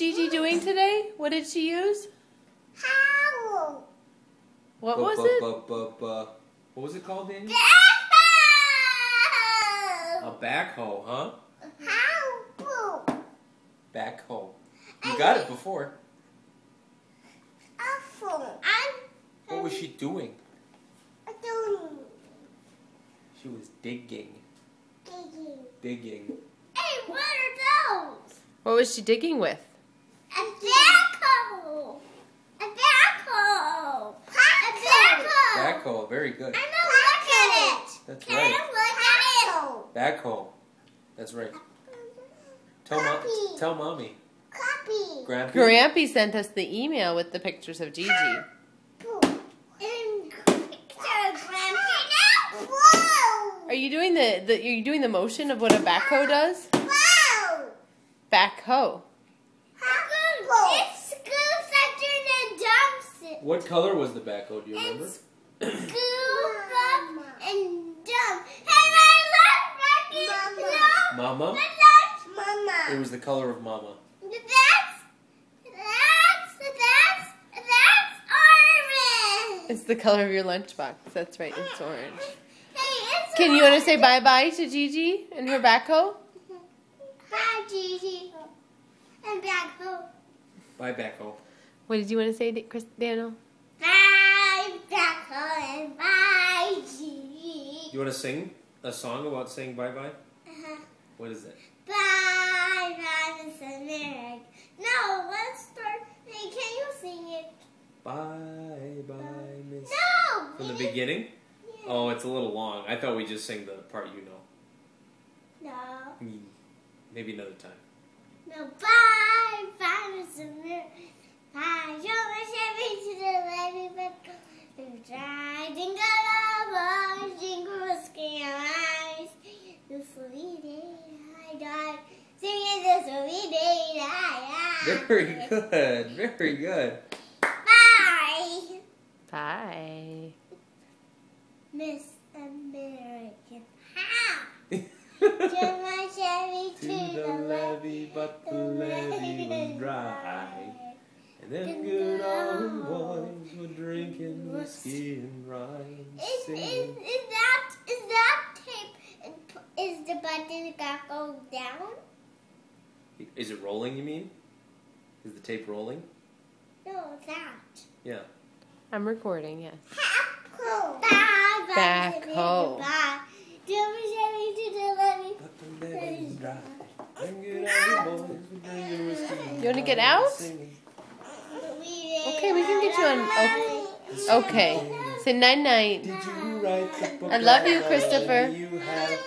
Gigi doing today? What did she use? How? What was it? What was it called, Daniel? Backhoe. A backhoe, huh? How? Backhoe. You got it before. What was she doing? She was digging. Digging. Hey, what are those? What was she digging with? A backhoe. A backhoe. A backhoe. Backhoe, very good. I'm gonna look at it. That's Can right. I look at it? Backhoe. That's right. Copy. Tell mommy. Copy. Grampy. Grampy sent us the email with the pictures of Gigi. Are you doing the motion of what a backhoe does? Wow! Backhoe. It scoops under and dumps it. What color was the backhoe? Do you remember? Scoop up and dump. Hey, my lunch Mama? Mama. It was the color of Mama. That's orange. It's the color of your lunchbox. That's right, it's orange. Hey, it's Can you want to say bye-bye to Gigi and her backhoe? Bye, Gigi. And backhoe. Bye, backhoe. What did you want to say, Daniel? Bye, backhoe, and bye, Gigi. You want to sing a song about saying bye-bye? What is it? Bye, bye, Miss America. No, let's start. Hey, can you sing it? Bye, Miss. No! From the beginning? Yeah. Oh, it's a little long. I thought we just sang the part you know. No. Maybe another time. No, bye, bye, Miss America. Bye, you're my Chevy to the levee, but I'm driving all over, jingle, skin eyes. The sweet day I died, singing the sweet day I died. Very good. Very good. Bye, Bye. Miss American. How? Drive my Chevy To the levee, but the levee was dry. And them good old boys were drinking whiskey and rye. Is that tape? Is the button got go down? Is it rolling, you mean? Is the tape rolling? No, that. Yeah. I'm recording, yes. Backhoe. Bye, Backhoe. Bye. Drive my Chevy to the levee. But the levee was dry. Them good old boys were drinking whiskey and You want to get out? singing. Okay, we can get you on. Okay. Say night-night. Did you write the book I love you, all Christopher. you have